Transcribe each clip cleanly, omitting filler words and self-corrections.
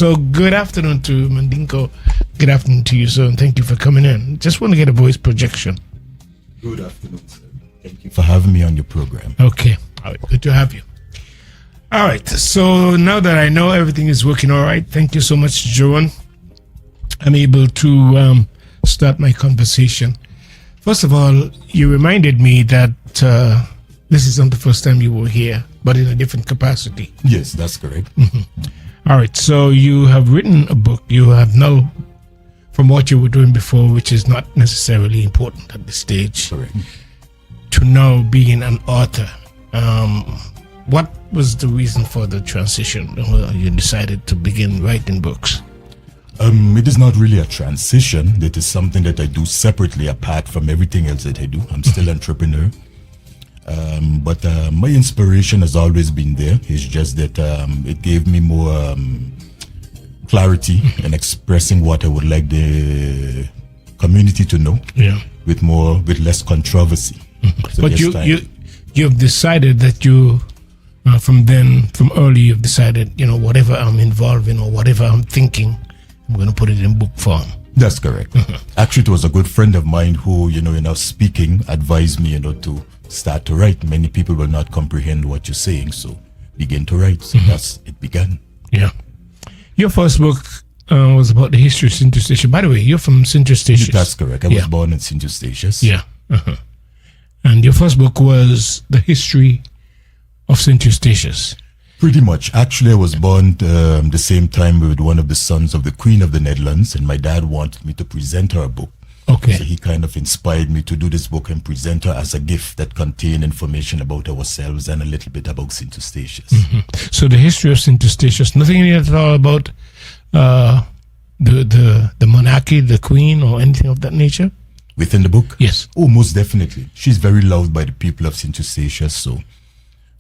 So good afternoon to Mandinko. Good afternoon to you, sir, and thank you for coming in. Just want to get a voice projection. Good afternoon, sir. Thank you for having me on your program. Okay. All right. Good to have you. All right. So now that I know everything is working all right, thank you so much, Joan. I'm able to start my conversation. First of all, you reminded me that this is not the first time you were here, but in a different capacity. Yes, that's correct. All right. So you have written a book. You have now, from what you were doing before, which is not necessarily important at this stage, Correct. to now being an author. What was the reason for the transition? You decided to begin writing books. It is not really a transition. It is something that I do separately apart from everything else that I do. I'm still an entrepreneur. But my inspiration has always been there. It's just that it gave me more clarity in expressing what I would like the community to know. Yeah. With less controversy. So But yes, you've decided that you, from early, you've decided, whatever I'm involved in or whatever I'm thinking, I'm going to put it in book form. That's correct. Actually, it was a good friend of mine who, in our speaking, advised me, to start to write. Many people will not comprehend what you're saying, so begin to write. So that's it began. Yeah. Your first book was about the history of St. Eustatius. By the way, you're from St. Eustatius. That's correct. I was born in St. Eustatius. Yeah. And your first book was the history of St. Eustatius. Pretty much. Actually, I was born the same time with one of the sons of the Queen of the Netherlands, and my dad wanted me to present her a book. Okay. So he kind of inspired me to do this book and present her as a gift that contained information about ourselves and a little bit about St. Eustatius. So the history of St. Eustatius, nothing in it at all about the monarchy, the queen, or anything of that nature? Within the book? Yes. Oh, most definitely. She's very loved by the people of St. Eustatius, so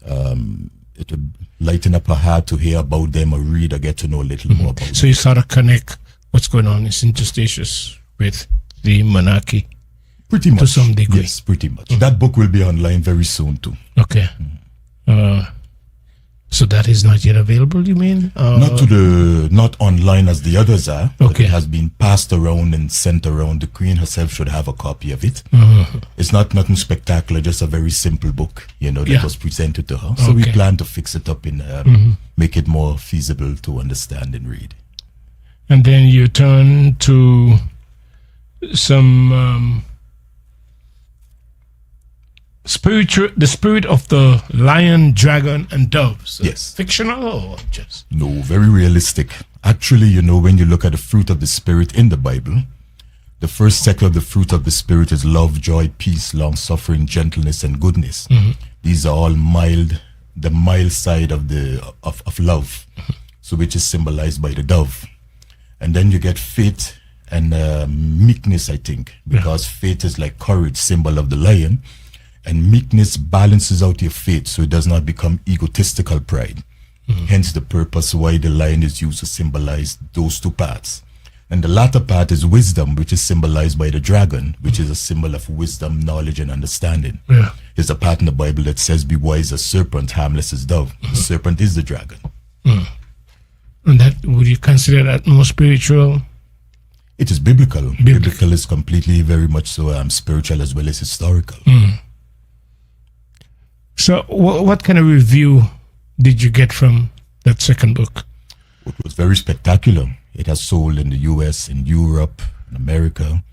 it would lighten up her heart to hear about them or read or get to know a little more about them. So you sort of connect what's going on in St. Eustatius with the monarchy? Pretty much. To some degree. Yes, pretty much. That book will be online very soon too. Okay. So that is not yet available, you mean? Not online as the others are. But Okay. it has been passed around and sent around. The Queen herself should have a copy of it. It's not nothing spectacular, just a very simple book, that was presented to her. So we Okay. plan to fix it up and make it more feasible to understand and read. And then you turn to some the spirit of the lion, dragon, and doves. Yes. Fictional or just? No, very realistic. Actually, when you look at the fruit of the Spirit in the Bible, the first sector of the fruit of the Spirit is love, joy, peace, long-suffering, gentleness, and goodness. These are all the mild side of love, so which is symbolized by the dove. And then you get faith and meekness, I think, because faith is like courage, symbol of the lion, and meekness balances out your faith so it does not become egotistical pride. Hence the purpose why the lion is used to symbolize those two parts. And the latter part is wisdom, which is symbolized by the dragon, which is a symbol of wisdom, knowledge, and understanding. Yeah. There's a part in the Bible that says, be wise as serpent, harmless as dove. The serpent is the dragon. And that, would you consider that more spiritual? It is biblical. Biblical is completely very much so spiritual as well as historical. So what kind of review did you get from that second book? It was very spectacular. It has sold in the US, in Europe, in America,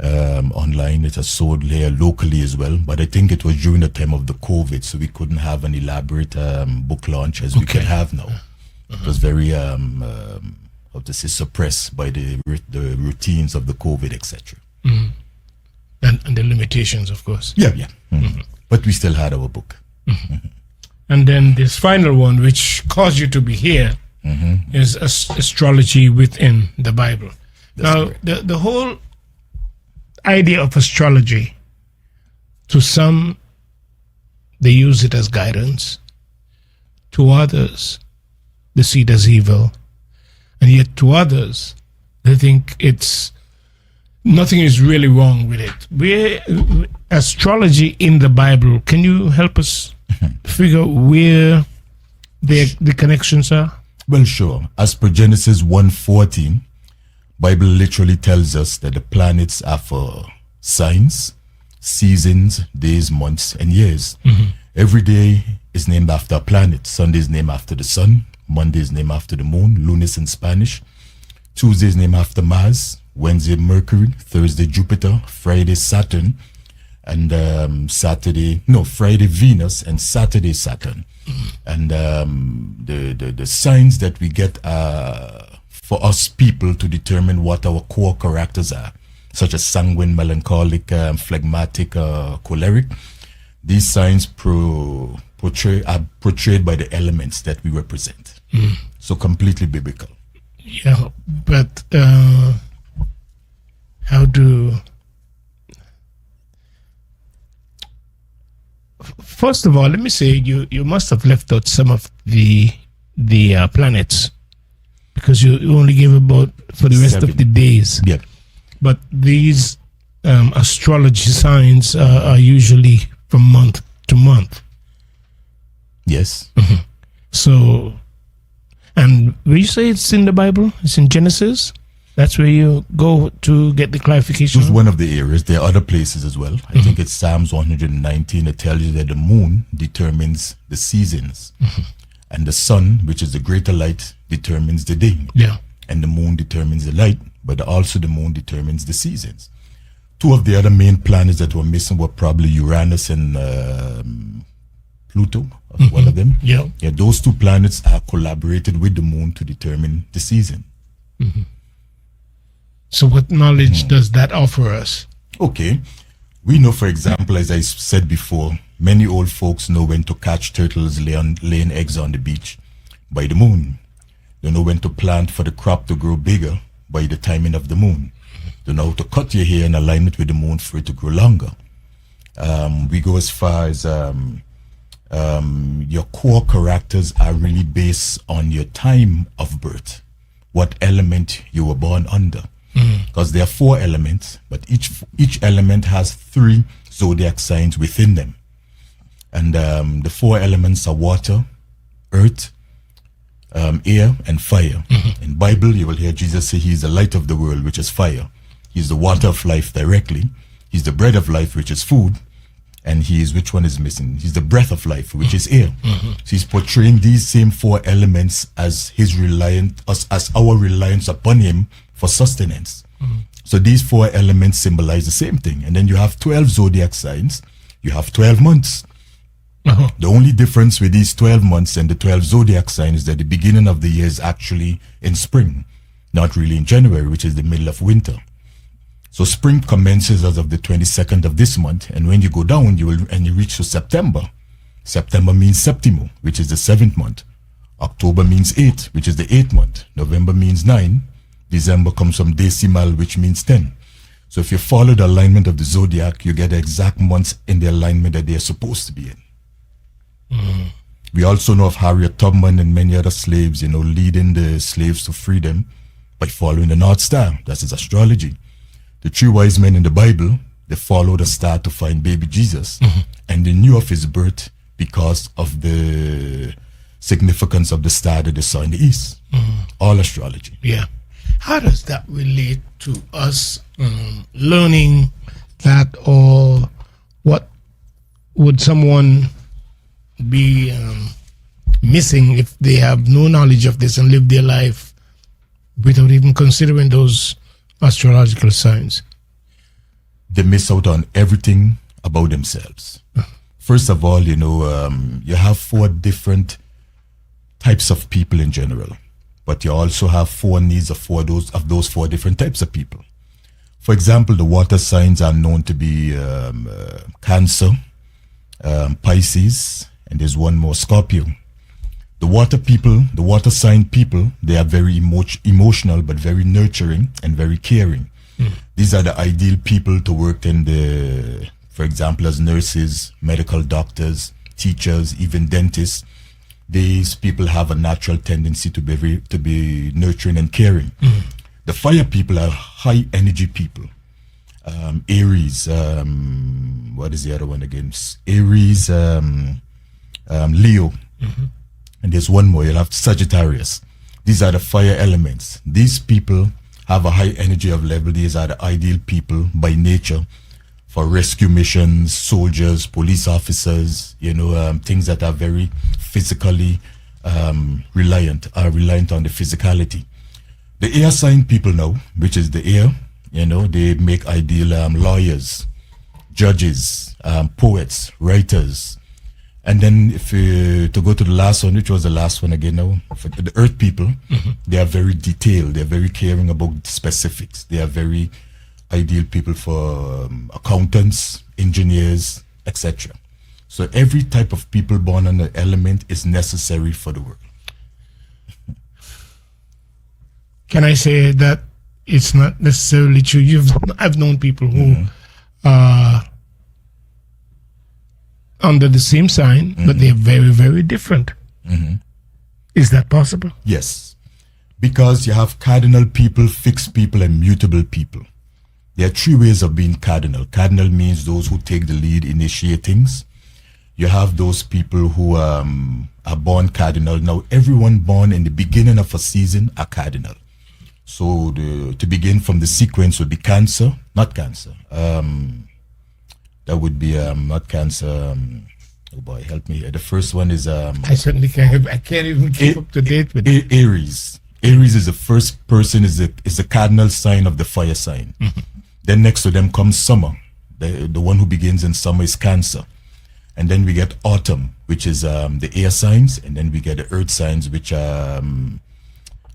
online. It has sold here locally as well. But I think it was during the time of the COVID, so we couldn't have an elaborate book launch as we can have now. It was very, suppressed by the routines of the COVID, etc. And the limitations, of course. Yeah. But we still had our book. And then this final one, which caused you to be here, is astrology within the Bible. Now, the whole idea of astrology, to some, they use it as guidance. To others, they see it as evil. And yet to others, they think nothing is really wrong with it. Astrology in the Bible, can you help us figure where the connections are? Well, sure. As per Genesis 1:14, Bible literally tells us that the planets are for signs, seasons, days, months, and years. Every day is named after a planet. Sunday is named after the sun. Monday is named after the moon, Lunis in Spanish. Tuesday is named after Mars. Wednesday, Mercury. Thursday, Jupiter. Friday, Saturn. And Friday, Venus. And Saturday, Saturn. And the signs that we get for us people to determine what our core characters are, such as sanguine, melancholic, phlegmatic, choleric. These signs are portrayed by the elements that we represent. So completely biblical. Yeah, but first of all, let me say you must have left out some of the planets, because you only gave about for the rest 7 of the days. Yeah. But these astrology signs are usually from month to month. Yes. So, and will you say it's in the Bible? It's in Genesis? That's where you go to get the clarification? This is one of the areas. There are other places as well. I think it's Psalms 119 that tells you that the moon determines the seasons. And the sun, which is the greater light, determines the day. Yeah. And the moon determines the light, but also the moon determines the seasons. Two of the other main planets that were missing were probably Uranus and Pluto, one of them. Yeah. Yeah, those two planets are collaborated with the moon to determine the season. So what knowledge does that offer us? Okay. We know, for example, as I said before, many old folks know when to catch turtles laying eggs on the beach by the moon. They know when to plant for the crop to grow bigger by the timing of the moon. They know how to cut your hair in alignment with the moon for it to grow longer. We go as far as your core characters are really based on your time of birth, what element you were born under. Because there are 4 elements, but each element has 3 zodiac signs within them. And the 4 elements are water, earth, air, and fire. In Bible, you will hear Jesus say he is the light of the world, which is fire. He's the water of life directly. He's the bread of life, which is food. And he is, which one is missing? He's the breath of life, which is air. So he's portraying these same 4 elements as as our reliance upon him for sustenance. So these 4 elements symbolize the same thing. And then you have 12 zodiac signs. You have 12 months. The only difference with these 12 months and the 12 zodiac signs is that the beginning of the year is actually in spring, not really in January, which is the middle of winter. So spring commences as of the 22nd of this month, and when you go down, you reach to September. September means Septimo, which is the 7th month. October means 8, which is the 8th month. November means 9. December comes from decimal, which means 10. So if you follow the alignment of the zodiac, you get the exact months in the alignment that they are supposed to be in. We also know of Harriet Tubman and many other slaves, leading the slaves to freedom by following the North Star. That is astrology. The 3 wise men in the Bible, they followed the star to find baby Jesus. And they knew of his birth because of the significance of the star that they saw in the east. All astrology. Yeah. How does that relate to us learning that, or what would someone be missing if they have no knowledge of this and live their life without even considering those astrological signs? They miss out on everything about themselves. First of all, you have 4 different types of people in general, but you also have 4 needs of those 4 different types of people. For example, the water signs are known to be Cancer, Pisces, and there's one more, Scorpio. The water sign people, they are very emotional, but very nurturing and very caring. These are the ideal people to work in for example, as nurses, medical doctors, teachers, even dentists. These people have a natural tendency to be nurturing and caring. The fire people are high energy people. Aries, what is the other one again? Aries, Leo. And there's one more, you'll have Sagittarius. These are the fire elements. These people have a high energy of level. These are the ideal people by nature for rescue missions, soldiers, police officers, things that are very physically reliant on the physicality. The air sign people now, which is the air, they make ideal lawyers, judges, poets, writers. And then if to go to the last one, which was the last one again now, for the earth people, they are very detailed. They're very caring about specifics. They are very ideal people for accountants, engineers, etc. So every type of people born on the element is necessary for the world. Can I say that it's not necessarily true? I've known people who are under the same sign, but they're very, very different. Is that possible? Yes, because you have cardinal people, fixed people, and mutable people. There are three ways of being cardinal. Cardinal means those who take the lead, initiate things. You have those people who are born cardinal. Now, everyone born in the beginning of a season are cardinal. So to begin from the sequence would be Cancer, not Cancer. That would be not Cancer. Oh boy, help me. The first one is I certainly can't. I can't even keep up to date with it. Aries. Aries is the first person. Is the cardinal sign of the fire sign. Then next to them comes Summer. The one who begins in summer is Cancer. And then we get Autumn, which is the air signs, and then we get the earth signs, which are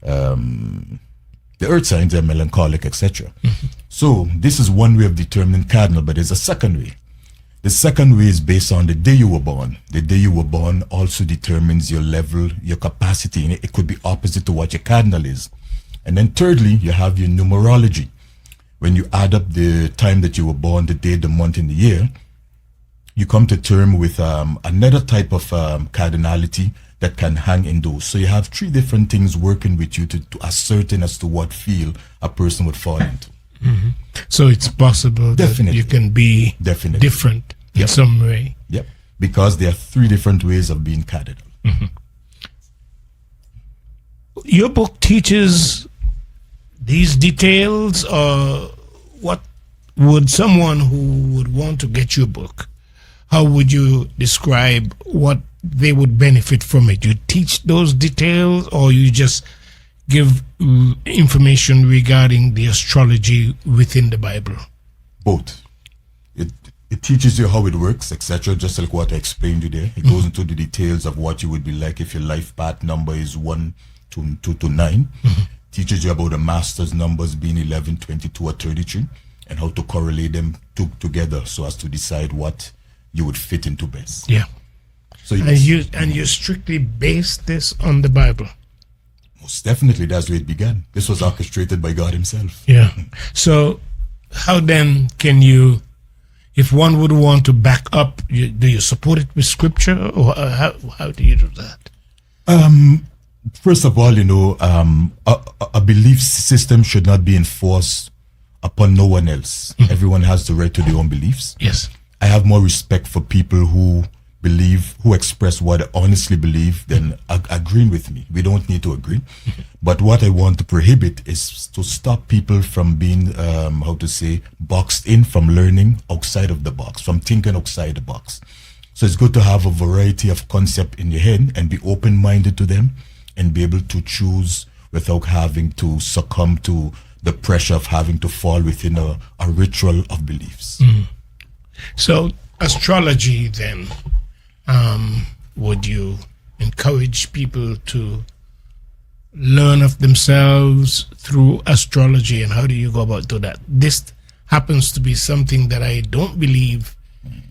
the earth signs are melancholic, etc. So this is one way of determining cardinal, but there's a second way. The second way is based on the day you were born. The day you were born also determines your level, your capacity, and it could be opposite to what your cardinal is. And then thirdly, you have your numerology. When you add up the time that you were born, the day, the month, and the year, you come to term with another type of cardinality that can hang in those. So you have three different things working with you to ascertain as to what field a person would fall into. So it's possible that you can be different in some way. Yep. Because there are three different ways of being cardinal. Your book teaches these details, or what would someone who would want to get your book, how would you describe what they would benefit from it? You teach those details, or you just give information regarding the astrology within the Bible? Both. It teaches you how it works, etc. Just like what I explained you there. It goes into the details of what you would be like if your life path number is 1 to 9. Teaches you about the master's numbers being 11, 22, or 33, and how to correlate them together so as to decide what you would fit into best. Yeah. So you strictly base this on the Bible. Most definitely, that's where it began. This was orchestrated by God himself. Yeah. So how then can you, if one would want to back up, do you support it with scripture, or how do you do that? First of all, a belief system should not be enforced upon no one else. Everyone has the right to their own beliefs. Yes. I have more respect for people who believe, who express what they honestly believe, than agreeing with me. We don't need to agree. But what I want to prohibit is to stop people from being, boxed in, from learning outside of the box, from thinking outside the box. So it's good to have a variety of concepts in your head and be open-minded to them and be able to choose without having to succumb to the pressure of having to fall within a ritual of beliefs. So astrology then, would you encourage people to learn of themselves through astrology, and how do you go about doing that? This happens to be something that I don't believe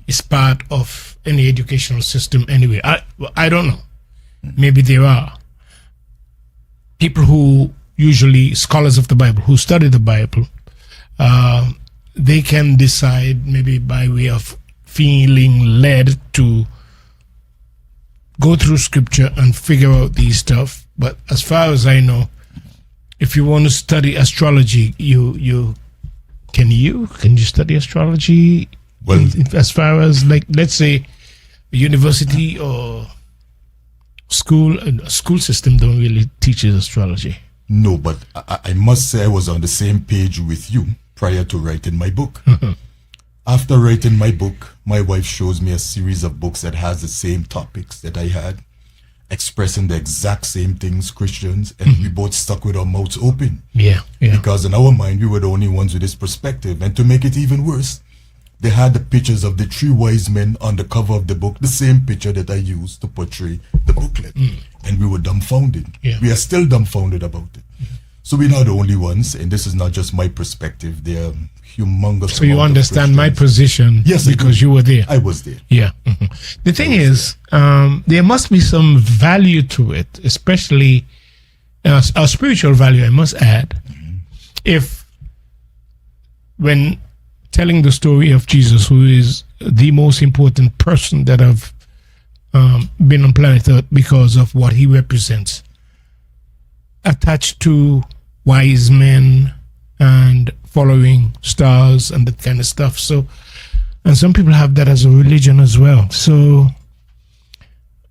is part of any educational system anyway. I don't know. Maybe there are people who, usually scholars of the Bible, who study the Bible, they can decide maybe by way of feeling led to go through scripture and figure out these stuff. But as far as I know, if you want to study astrology, can you study astrology? Well, as far as, like, let's say a university or school system don't really teach astrology. No, but I must say I was on the same page with you prior to writing my book. After writing my book, my wife shows me a series of books that has the same topics that I had, expressing the exact same things, Christians, and we both stuck with our mouths open. Yeah. Because in our mind, we were the only ones with this perspective. And to make it even worse, they had the pictures of the 3 wise men on the cover of the book, the same picture that I used to portray the booklet. And we were dumbfounded. Yeah. We are still dumbfounded about it. So we're not the only ones, and this is not just my perspective. They are humongous. So you understand my position, yes, because you were there. I was there. Yeah. The thing is, there must be some value to it, especially a spiritual value, I must add. If when telling the story of Jesus, who is the most important person that have been on planet Earth because of what he represents, attached to wise men and following stars and that kind of stuff. So, and some people have that as a religion as well. So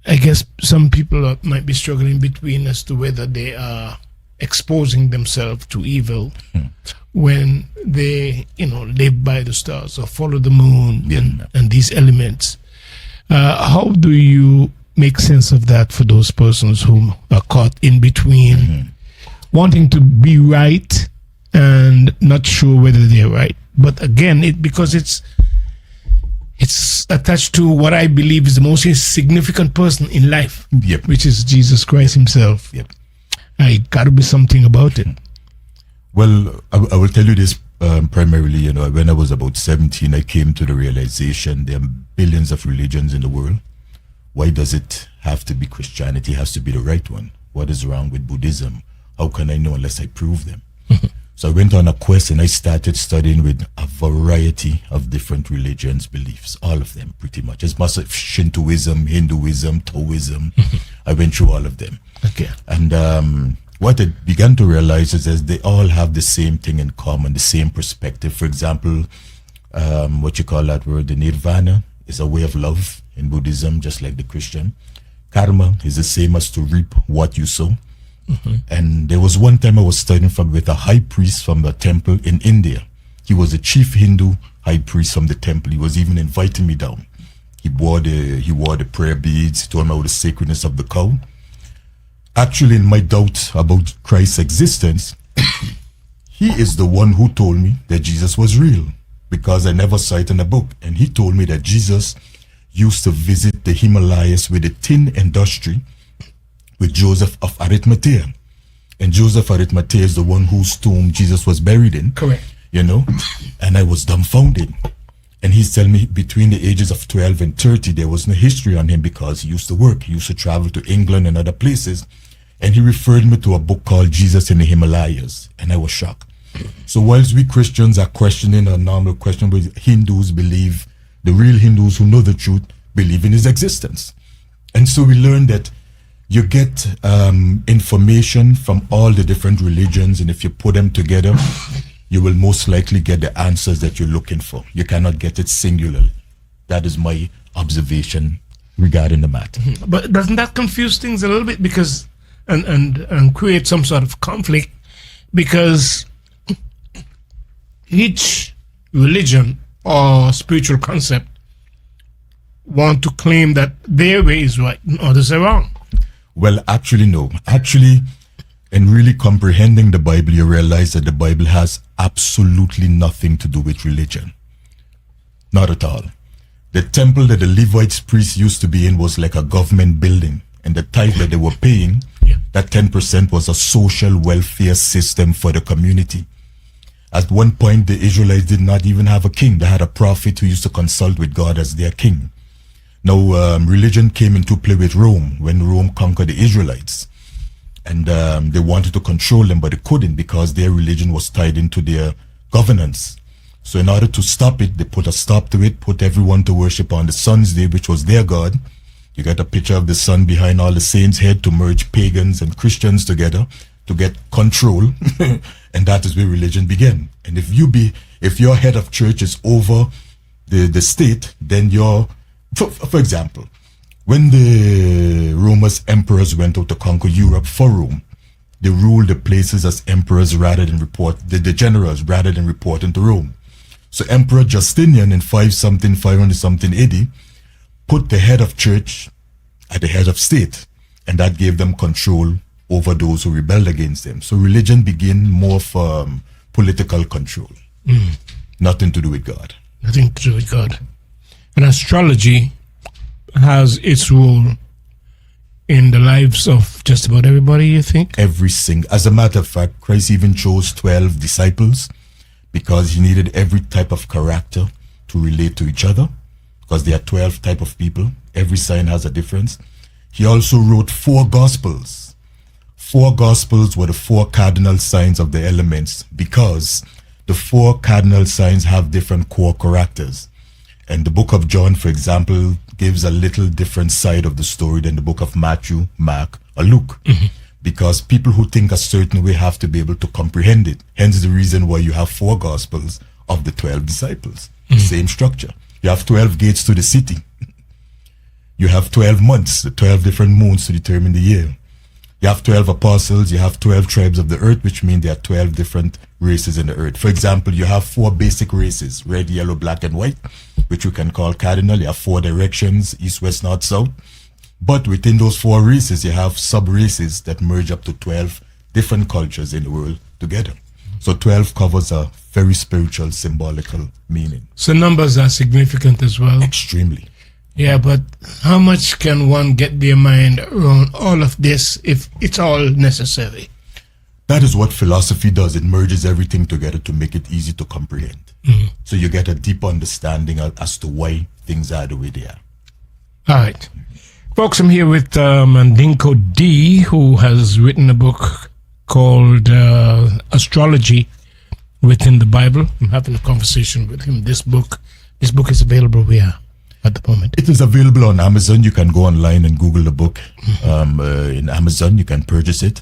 I guess some people might be struggling between as to whether they are exposing themselves to evil when they, live by the stars or follow the moon and these elements. How do you make sense of that for those persons who are caught in between wanting to be right and not sure whether they're right? But again, because it's attached to what I believe is the most significant person in life, which is Jesus Christ himself. I got to be something about it. Well, I will tell you this primarily, when I was about 17, I came to the realization there are billions of religions in the world. Why does it have to be Christianity? It has to be the right one. What is wrong with Buddhism? How can I know unless I prove them? So I went on a quest and I started studying with a variety of different religions, beliefs, all of them pretty much. As much as Shintoism, Hinduism, Taoism. I went through all of them. Okay. And what I began to realize is that they all have the same thing in common, the same perspective. For example, what you call that word, the nirvana, is a way of love in Buddhism, just like the Christian. Karma is the same as to reap what you sow. And there was one time I was studying with a high priest from the temple in India. He was a chief Hindu high priest from the temple. He was even inviting me down. He wore the prayer beads. He told me about the sacredness of the cow. Actually, in my doubt about Christ's existence, he is the one who told me that Jesus was real, because I never saw it in a book. And he told me that Jesus used to visit the Himalayas with the tin industry with Joseph of Arimathea. And Joseph of Arimathea is the one whose tomb Jesus was buried in. Correct. And I was dumbfounded. And he's telling me between the ages of 12 and 30, there was no history on him because he used to work. He used to travel to England and other places. And he referred me to a book called Jesus in the Himalayas. And I was shocked. So whilst we Christians are questioning a normal question, but Hindus believe, the real Hindus who know the truth, believe in his existence. And so we learned that you get information from all the different religions, and if you put them together, you will most likely get the answers that you're looking for. You cannot get it singularly. That is my observation regarding the matter. But doesn't that confuse things a little bit, because and create some sort of conflict, because each religion or spiritual concept want to claim that their way is right and others are wrong? Well, actually, no. Actually, in really comprehending the Bible, you realize that the Bible has absolutely nothing to do with religion. Not at all. The temple that the Levites priests used to be in was like a government building. And the tithe that they were paying, that 10% was a social welfare system for the community. At one point, the Israelites did not even have a king. They had a prophet who used to consult with God as their king. Now, religion came into play with Rome when Rome conquered the Israelites. And they wanted to control them, but they couldn't because their religion was tied into their governance. So in order to stop it, they put a stop to it, put everyone to worship on the sun's day, which was their god. You got a picture of the sun behind all the saints' head to merge pagans and Christians together to get control. And that is where religion began. And if your head of church is over the state, then you're, for example, When the Roma's emperors went out to conquer Europe for Rome, they ruled the places as emperors rather than the generals rather than reporting to Rome. So Emperor Justinian in 500 something AD put the head of church at the head of state, and that gave them control over those who rebelled against them. So religion began more for political control. Nothing to do with God. Nothing to do with God. And astrology has its role in the lives of just about everybody, you think? Every single. As a matter of fact, Christ even chose 12 disciples because he needed every type of character to relate to each other, because there are 12 type of people. Every sign has a difference. He also wrote 4 gospels. 4 gospels were the 4 cardinal signs of the elements, because the 4 cardinal signs have different core characters. And the book of John, for example, gives a little different side of the story than the book of Matthew, Mark, or Luke. Because people who think a certain way have to be able to comprehend it. Hence the reason why you have 4 gospels of the 12 disciples. Same structure. You have 12 gates to the city. You have 12 months, the 12 different moons to determine the year. You have 12 apostles, you have 12 tribes of the earth, which means there are 12 different races in the earth. For example, you have 4 basic races, red, yellow, black, and white, which we can call cardinal. You have 4 directions, east, west, north, south. But within those 4 races, you have sub-races that merge up to 12 different cultures in the world together. So 12 covers a very spiritual, symbolical meaning. So numbers are significant as well. Extremely. Yeah, but how much can one get their mind around all of this if it's all necessary? That is what philosophy does. It merges everything together to make it easy to comprehend. So you get a deep understanding as to why things are the way they are. All right. Folks, I'm here with Mandinko Dee, who has written a book called Astrology Within the Bible. I'm having a conversation with him. This book is available where at the moment? It is available on Amazon. You can go online and Google the book. In Amazon, you can purchase it.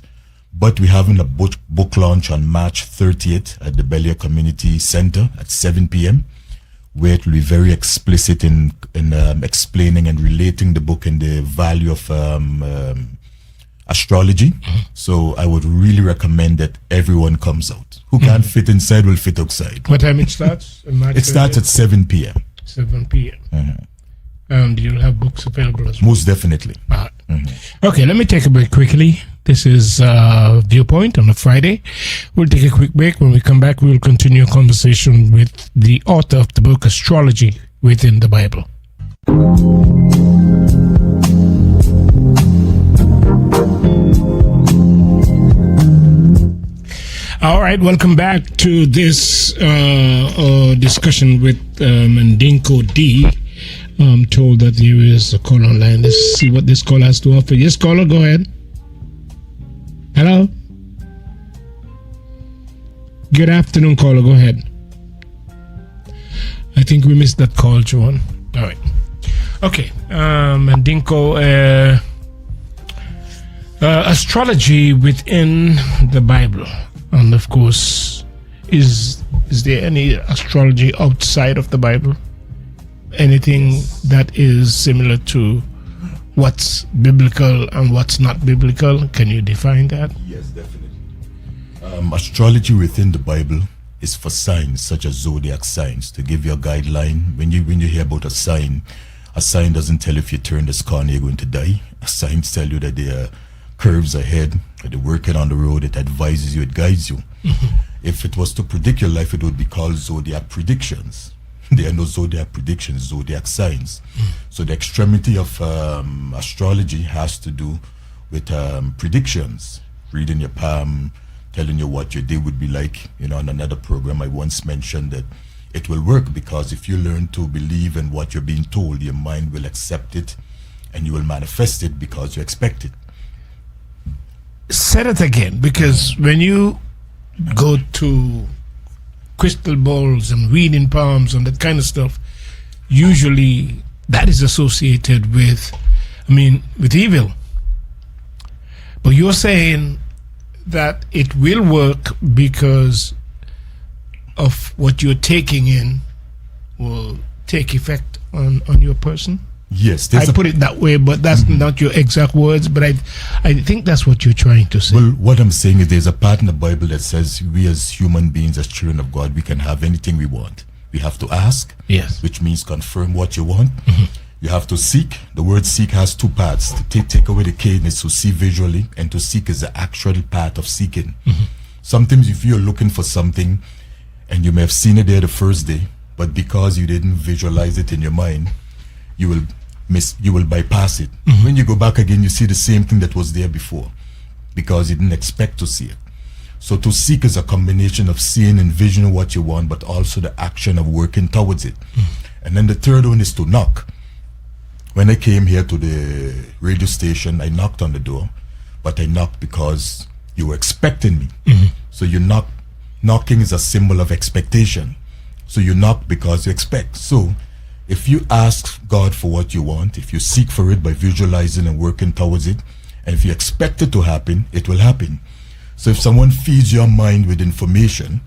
But we're having a book launch on March 30th at the Belia Community Center at 7 p.m., where it will be very explicit in explaining and relating the book and the value of astrology. So I would really recommend that everyone comes out. Who can't fit inside will fit outside. What time it starts? It starts at 7 p.m. 7 p.m. And you'll have books available as well. Most definitely. Okay, let me take a break quickly. This is Viewpoint on a Friday. We'll take a quick break. When we come back, we'll continue a conversation with the author of the book, Astrology Within the Bible. All right, welcome back to this discussion with Mandinko Dee. I'm told that there is a call online. Let's see what this call has to offer. Yes, caller, go ahead. Hello? Good afternoon, caller. Go ahead. I think we missed that call, Joan. All right. Okay. Mandinko, astrology within the Bible. And of course, is there any astrology outside of the Bible? Anything that is similar to what's biblical and what's not biblical? Can you define that? Yes, definitely. Astrology within the Bible is for signs such as zodiac signs, to give you a guideline. When you hear about a sign doesn't tell you if you turn this corner you're going to die. A sign tells you that there are curves ahead, that they're working on the road. It advises you, it guides you. If it was to predict your life, it would be called zodiac predictions. There are no zodiac predictions, zodiac signs. So the extremity of astrology has to do with predictions, reading your palm, telling you what your day would be like. You know, on another program, I once mentioned that it will work because if you learn to believe in what you're being told, your mind will accept it and you will manifest it because you expect it. Say it again, because when you go to crystal balls and reading palms and that kind of stuff, usually that is associated with evil. But you're saying that it will work because of what you're taking in will take effect on your person? Yes, I put it that way, but that's not your exact words. But I think that's what you're trying to say. Well, what I'm saying is there's a part in the Bible that says we as human beings, as children of God, we can have anything we want. We have to ask, yes, which means confirm what you want. You have to seek. The word seek has two parts. To take away the K is to see visually, and to seek is the actual part of seeking. Sometimes if you're looking for something and you may have seen it there the first day, but because you didn't visualize it in your mind, you will bypass it. When you go back again, you see the same thing that was there before because you didn't expect to see it. So to seek is a combination of seeing and visioning what you want, but also the action of working towards it. And then the third one is to knock. When I came here to the radio station, I knocked on the door, but I knocked because you were expecting me. So you knock. Knocking is a symbol of expectation. So you knock because you expect. So if you ask God for what you want, if you seek for it by visualizing and working towards it, and if you expect it to happen, it will happen. So if someone feeds your mind with information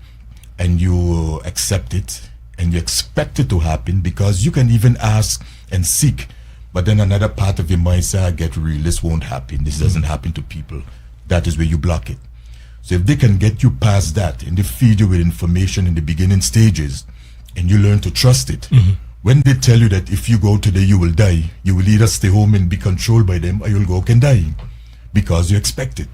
and you accept it and you expect it to happen, because you can even ask and seek, but then another part of your mind says, I get real, this won't happen, this doesn't happen to people. That is where you block it. So if they can get you past that and they feed you with information in the beginning stages and you learn to trust it, when they tell you that if you go today you will die, you will either stay home and be controlled by them or you'll go and die because you expect it.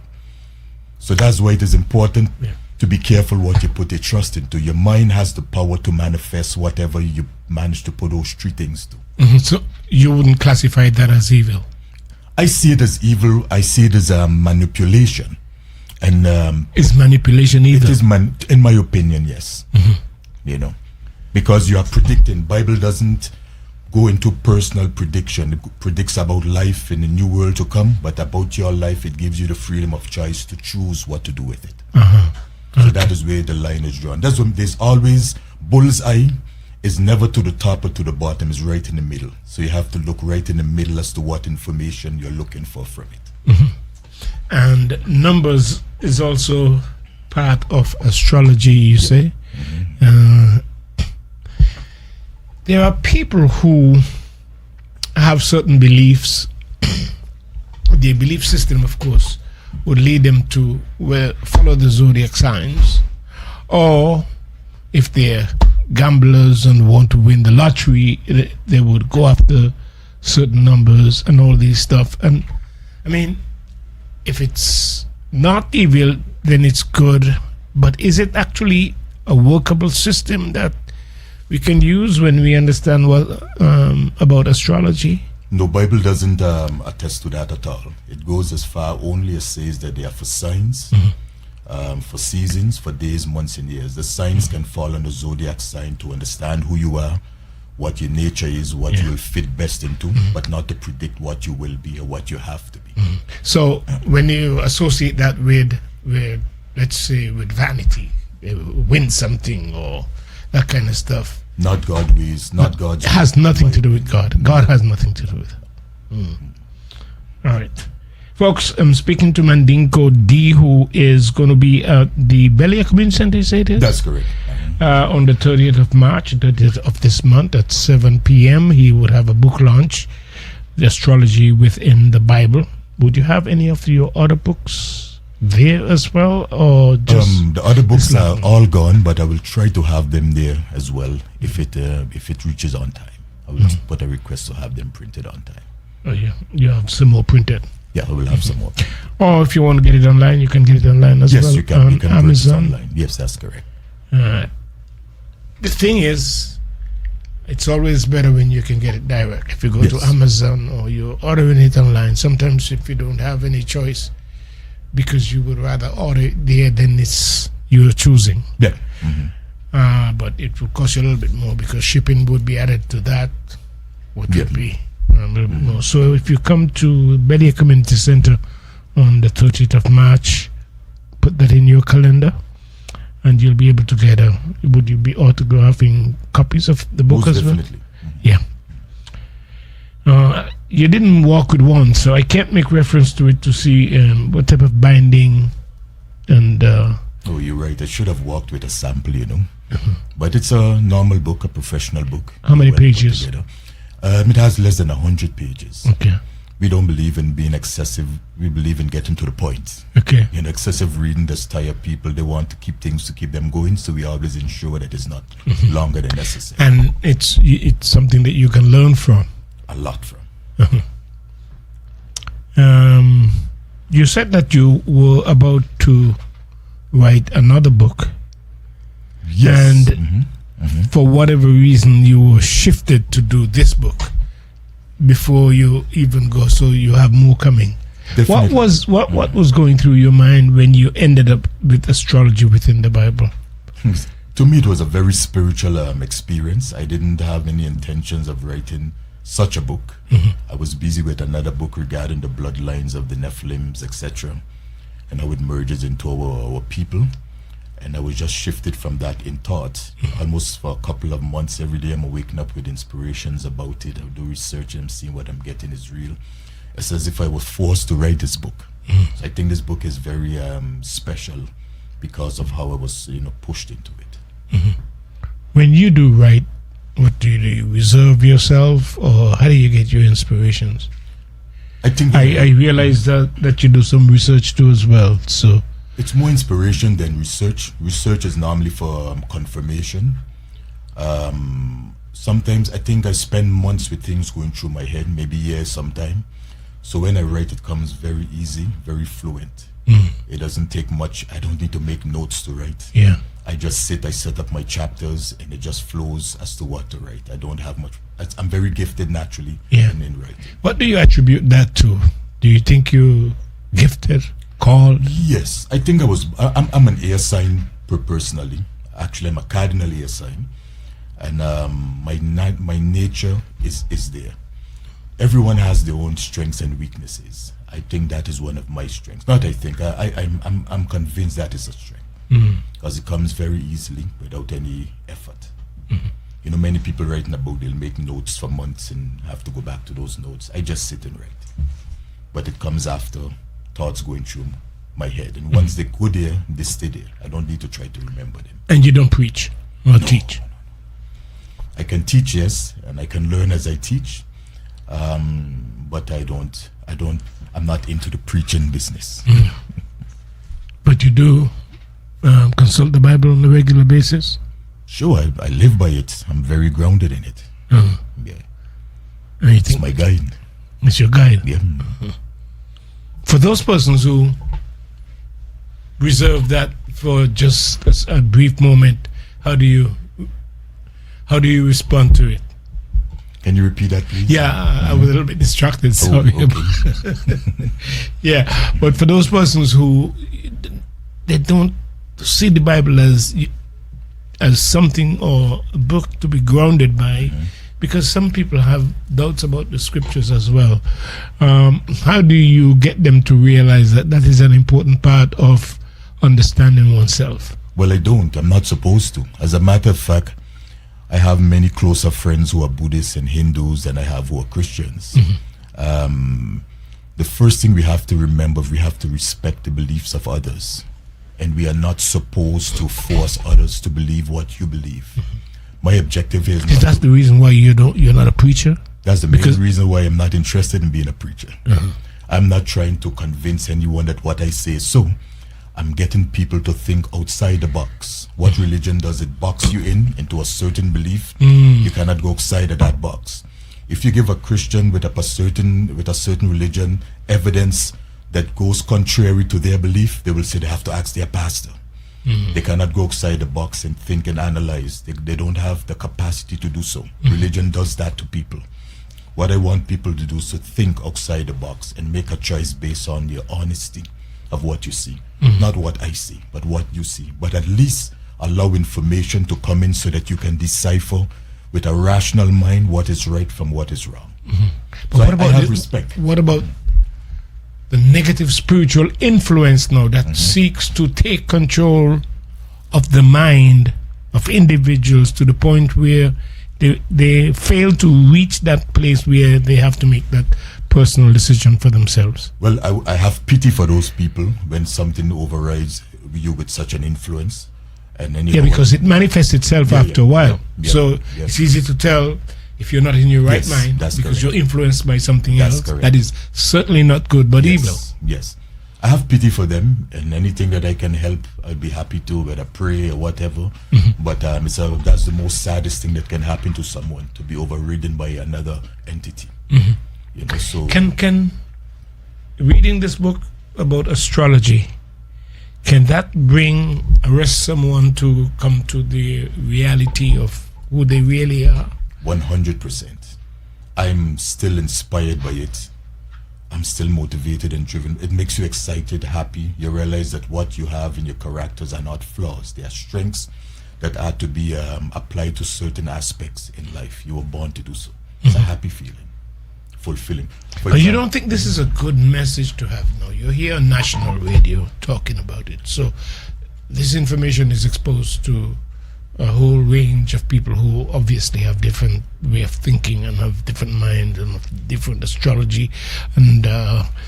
So that's why it is important to be careful what you put your trust into. Your mind has the power to manifest whatever you manage to put those three things to. So you wouldn't classify that as evil? I see it as evil. I see it as a manipulation. And is manipulation evil? It is, in my opinion, yes. You know, because you are predicting. Bible doesn't go into personal prediction. It predicts about life in the new world to come, but about your life, it gives you the freedom of choice to choose what to do with it. So that is where the line is drawn. That's when there's always bullseye is never to the top or to the bottom, it's right in the middle. So you have to look right in the middle as to what information you're looking for from it. And numbers is also part of astrology, you say. There are people who have certain beliefs. Their belief system, of course, would lead them to follow the zodiac signs, or if they're gamblers and want to win the lottery, they would go after certain numbers and all these stuff. And I mean, if it's not evil, then it's good. But is it actually a workable system that we can use when we understand what about astrology? No, Bible doesn't attest to that at all. It goes as far only as says that they are for signs, for seasons, for days, months, and years. The signs can fall on the zodiac sign to understand who you are, what your nature is, what you will fit best into, but not to predict what you will be or what you have to be. So when you associate that with let's say, with vanity, win something or that kind of stuff. Not God ways, not God's It has nothing to do with God. God has nothing to do with it. All right. Folks, I'm speaking to Mandinko Dee, who is going to be at the Belia Community Center, you say it is? That's correct. On the 30th of March, 30th of this month at 7 p.m. He would have a book launch, The Astrology Within the Bible. Would you have any of your other books there as well, or just the other books are all gone, but I will try to have them there as well if it reaches on time. I will put a request to have them printed on time. Oh yeah, you have some more printed. Yeah, I will have some more. Or if you want to get it online, you can get it online as well. Yes, you can. On you can Amazon. Online. Yes, that's correct. The thing is, it's always better when you can get it direct. If you go to Amazon or you're ordering it online, sometimes if you don't have any choice, because you would rather order it there than it's you're choosing. Yeah. But it will cost you a little bit more because shipping would be added to that, which would be a little bit more. So if you come to Belia Community Center on the 30th of March, put that in your calendar, and you'll be able to get would you be autographing copies of the book Most as definitely. well? Yeah. You didn't walk with one, so I can't make reference to it to see what type of binding and... Oh, you're right. I should have walked with a sample, you know. But it's a normal book, a professional book. How many Well put pages? together. It has less than 100 pages. Okay. We don't believe in being excessive. We believe in getting to the point. Okay. Excessive reading does tire people. They want to keep things to keep them going, so we always ensure that it's not longer than necessary. And it's something that you can learn from. A lot from. You said that you were about to write another book. Yes. And for whatever reason, you were shifted to do this book before you even go, so you have more coming. Definitely. What was going through your mind when you ended up with astrology within the Bible? To me, it was a very spiritual experience. I didn't have any intentions of writing such a book. I was busy with another book regarding the bloodlines of the Nephilims, etc., and how it merges into our people. And I was just shifted from that in thought. Almost for a couple of months, every day I'm waking up with inspirations about it. I do research and I'm seeing what I'm getting is real. It's as if I was forced to write this book. So I think this book is very special because of how I was, pushed into it. When you do write, what do? You reserve yourself, or how do you get your inspirations? I think I realize that you do some research too as well. So it's more inspiration than research. Research is normally for confirmation. Sometimes I think I spend months with things going through my head, maybe years sometime. So when I write, it comes very easy, very fluent. It doesn't take much. I don't need to make notes to write. Yeah. I just sit, I set up my chapters, and it just flows as to what to write. I don't have much. I'm very gifted naturally in writing. What do you attribute that to? Do you think you're gifted, called? Yes, I think I'm an air sign personally. Actually, I'm a cardinal air sign, and my nature is there. Everyone has their own strengths and weaknesses. I think that is one of my strengths. Not I think. I'm convinced that is a strength. Because it comes very easily without any effort. Many people writing a book, they'll make notes for months and have to go back to those notes. I just sit and write. But it comes after thoughts going through my head. And once they go there, they stay there. I don't need to try to remember them. And you don't preach or teach? No. I can teach, yes, and I can learn as I teach. But I'm not into the preaching business. But you do consult the Bible on a regular basis? Sure, I live by it. I'm very grounded in it. Yeah. It's my guide. It's your guide? Yeah. For those persons who reserve that for just a brief moment, how do you respond to it? Can you repeat that, please? Yeah, I was a little bit distracted, sorry. Okay. Yeah, but for those persons who they don't see the Bible as something or a book to be grounded by, because some people have doubts about the scriptures as well. How do you get them to realize that is an important part of understanding oneself? Well, I don't. I'm not supposed to. As a matter of fact, I have many closer friends who are Buddhists and Hindus than I have who are Christians. The first thing we have to remember, we have to respect the beliefs of others. And we are not supposed to force others to believe what you believe. My objective is that the reason why you're not a preacher? That's the main reason why I'm not interested in being a preacher. I'm not trying to convince anyone that what I say is so. I'm getting people to think outside the box. What religion does it box you into a certain belief? You cannot go outside of that box. If you give a Christian with a certain religion evidence that goes contrary to their belief, they will say they have to ask their pastor. They cannot go outside the box and think and analyze. They don't have the capacity to do so. Religion does that to people. What I want people to do is to think outside the box and make a choice based on your honesty of what you see. Not what I see, but what you see. But at least allow information to come in so that you can decipher with a rational mind what is right from what is wrong. But so I have respect. What about the negative spiritual influence now that seeks to take control of the mind of individuals to the point where they fail to reach that place where they have to make that personal decision for themselves? Well, I have pity for those people when something overrides you with such an influence. And then because it manifests itself after a while. So it's easy to tell if you're not in your right Yes, mind, that's because correct. you're influenced by something That's else, correct. that is certainly not good, but evil. Yes. I have pity for them, and anything that I can help, I'd be happy to, whether pray or whatever. But that's the most saddest thing that can happen to someone, to be overridden by another entity. You know, so Can reading this book about astrology, can that arrest someone to come to the reality of who they really are? 100%. I'm still inspired by it. I'm still motivated and driven. It makes you excited, happy. You realize that what you have in your characters are not flaws. They are strengths that are to be applied to certain aspects in life. You were born to do so. It's a happy feeling, fulfilling. But you don't think this is a good message to have? No, you're here on national radio talking about it. So this information is exposed to a whole range of people who obviously have different way of thinking and have different minds and have different astrology, and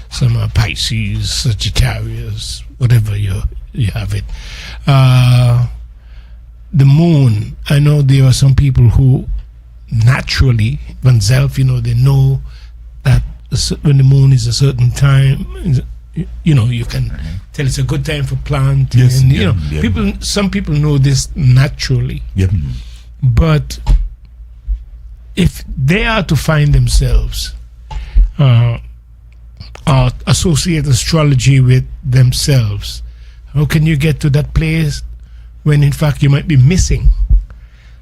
some are Pisces, Sagittarius, whatever you have it. The moon, I know there are some people who naturally, themselves, they know that when the moon is a certain time, you can tell it's a good time for planting. Yes, and, some people know this naturally. Yep. But if they are to find themselves associate astrology with themselves, how can you get to that place when in fact you might be missing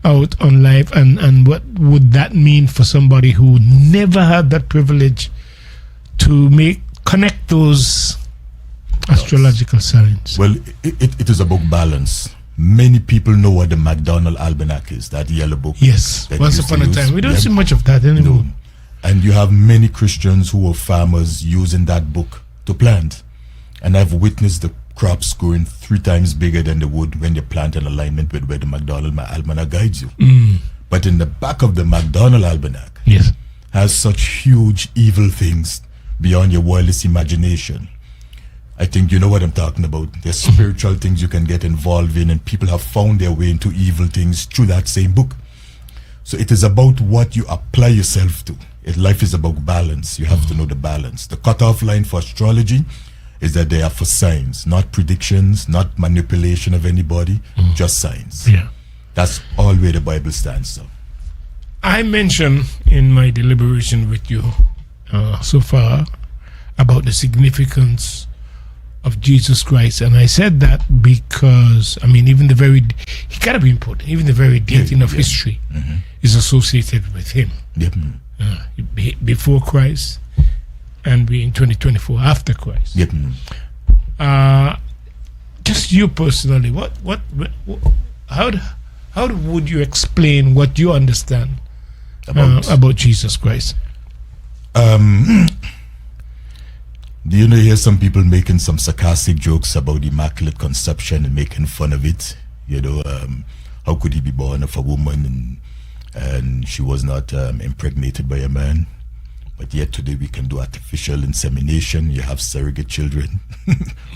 out on life? And what would that mean for somebody who never had that privilege to connect those astrological signs? Well, it is about balance. Many people know what the McDonald Almanac is, that yellow book. Yes, that once used upon to a time. use. We don't Yep. see much of that anymore. No. And you have many Christians who are farmers using that book to plant. And I've witnessed the crops growing 3 times bigger than they would when they plant in alignment with where the McDonald Almanac guides you. But in the back of the McDonald Almanac Yes. has such huge evil things beyond your wildest imagination. I think you know what I'm talking about. There's spiritual things you can get involved in, and people have found their way into evil things through that same book. So it is about what you apply yourself to. Life is about balance. You have to know the balance. The cutoff line for astrology is that they are for signs, not predictions, not manipulation of anybody, just signs. Yeah. That's all where the Bible stands. So I mentioned in my deliberation with you so far about the significance of Jesus Christ, and I said that because even he gotta be important. Even the very dating of history is associated with him. yep. Before Christ, and we in 2024 after Christ. Yep. Just you personally, how would you explain what you understand about Jesus Christ? Do you hear some people making some sarcastic jokes about Immaculate Conception and making fun of it? How could he be born of a woman and she was not impregnated by a man? But yet today we can do artificial insemination. You have surrogate children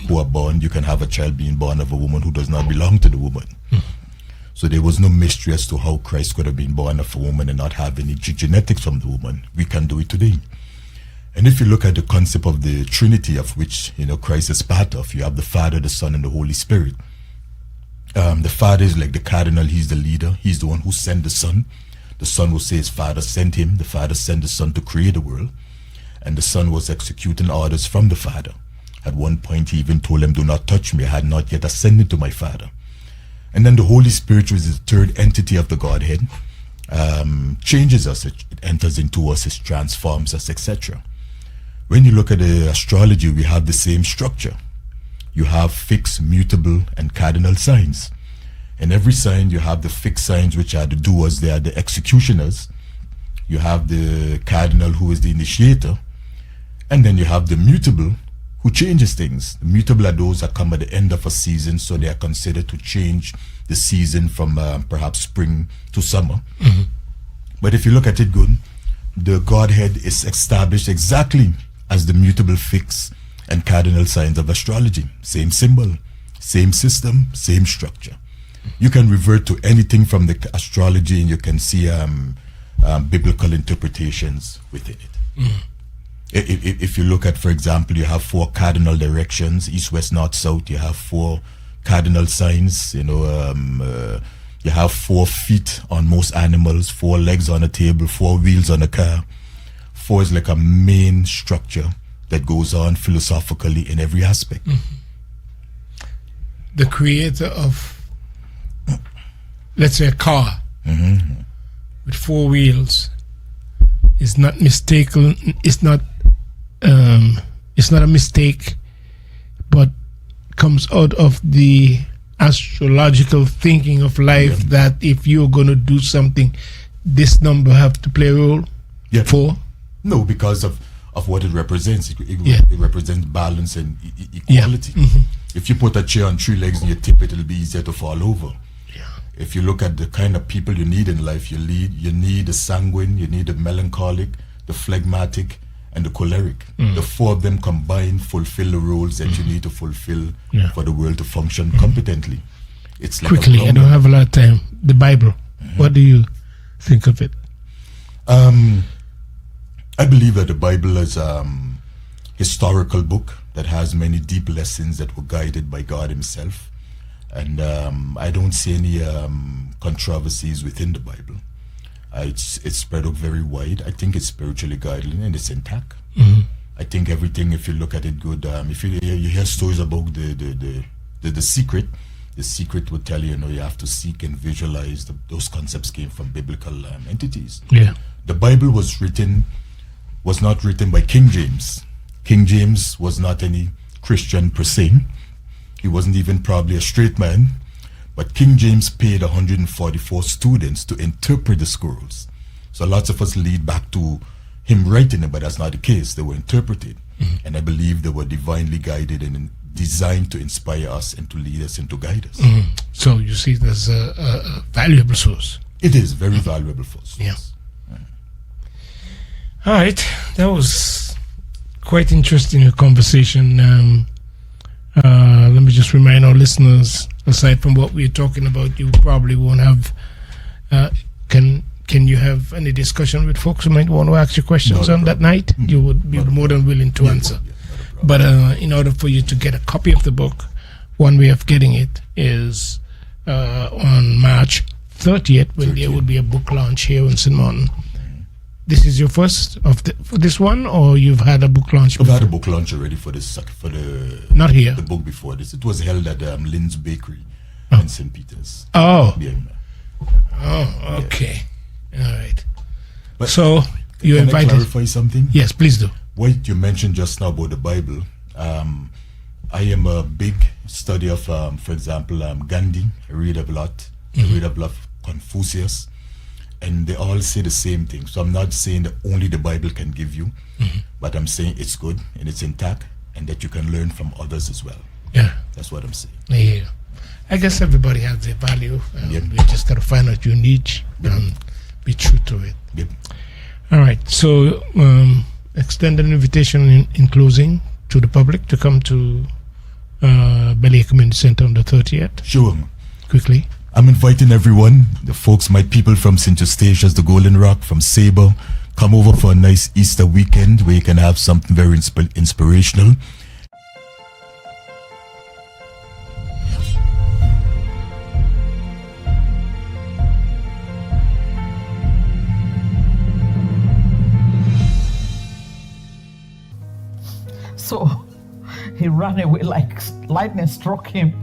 who are born. You can have a child being born of a woman who does not belong to the woman. So there was no mystery as to how Christ could have been born of a woman and not have any genetics from the woman. We can do it today. And if you look at the concept of the Trinity, of which Christ is part of, you have the Father, the Son, and the Holy Spirit. The Father is like the cardinal. He's the leader. He's the one who sent the Son. The Son will say his Father sent him. The Father sent the Son to create the world. And the Son was executing orders from the Father. At one point, he even told him, "Do not touch me. I had not yet ascended to my Father." And then the Holy Spirit, which is the third entity of the Godhead, changes us. It enters into us. It transforms us, etc. When you look at the astrology, we have the same structure. You have fixed, mutable, and cardinal signs. In every sign, you have the fixed signs, which are the doers, they are the executioners. You have the cardinal, who is the initiator. And then you have the mutable, who changes things. The mutable are those that come at the end of a season, so they are considered to change the season from perhaps spring to summer. But if you look at it good, the Godhead is established exactly as the mutable, fixed, and cardinal signs of astrology. Same symbol, same system, same structure. You can revert to anything from the astrology, and you can see biblical interpretations within it. If you look at, for example, you have 4 cardinal directions: east, west, north, south. You have 4 cardinal signs. You have 4 feet on most animals, 4 legs on a table, 4 wheels on a car. 4 is like a main structure that goes on philosophically in every aspect. The creator of, let's say, a car with 4 wheels is not mistaken. It's not a mistake, but comes out of the astrological thinking of life, that if you're going to do something, this number have to play a role. 4. No, because of what it represents. It represents balance and equality. If you put a chair on 3 legs and you tip it, it'll be easier to fall over. If you look at the kind of people you need in life, you need the sanguine, you need the melancholic, the phlegmatic, and the choleric. The 4 of them combined fulfill the roles that you need to fulfill for the world to function competently. It's like quickly, I don't have a lot of time. The Bible, what do you think of it? I believe that the Bible is a historical book that has many deep lessons that were guided by God himself. And I don't see any controversies within the Bible. It's spread out very wide. I think it's spiritually guided and it's intact. I think everything, if you look at it good, if you hear stories about the secret, the secret would tell you, you have to seek and visualize. Those concepts came from biblical entities. The Bible was not written by King James. King James was not any Christian per se. He wasn't even probably a straight man. But King James paid 144 students to interpret the scrolls. So lots of us lead back to him writing it, but that's not the case. They were interpreted. And I believe they were divinely guided and designed to inspire us and to lead us and to guide us. So you see there's a valuable source. It is very valuable for us. All right. That was quite interesting, a conversation. Let me just remind our listeners, aside from what we're talking about, you probably won't have, can you have any discussion with folks who might want to ask you questions on that night? You would be more than willing to answer. But in order for you to get a copy of the book, one way of getting it is on March 30th, when there will be a book launch here in St. Martin. This is your first for this one, or you've had a book launch before? I've had a book launch already for the not here. The book before this. It was held at Lynn's Bakery in St. Peter's. Oh, okay, all right. But so you can invited. I clarify something? Yes, please do. What you mentioned just now about the Bible, I am a big study of, for example, Gandhi. I read a lot. I read a lot of Confucius. And they all say the same thing. So I'm not saying that only the Bible can give you, but I'm saying it's good and it's intact and that you can learn from others as well. That's what I'm saying. I guess everybody has their value. We just got to find out your niche and be true to it. All right. So extend an invitation in closing to the public to come to Belia Community Center on the 30th. Sure. Quickly. I'm inviting everyone, the folks, my people from St. Eustatius, the Golden Rock, from Sable, come over for a nice Easter weekend where you can have something very inspirational. So he ran away like lightning struck him.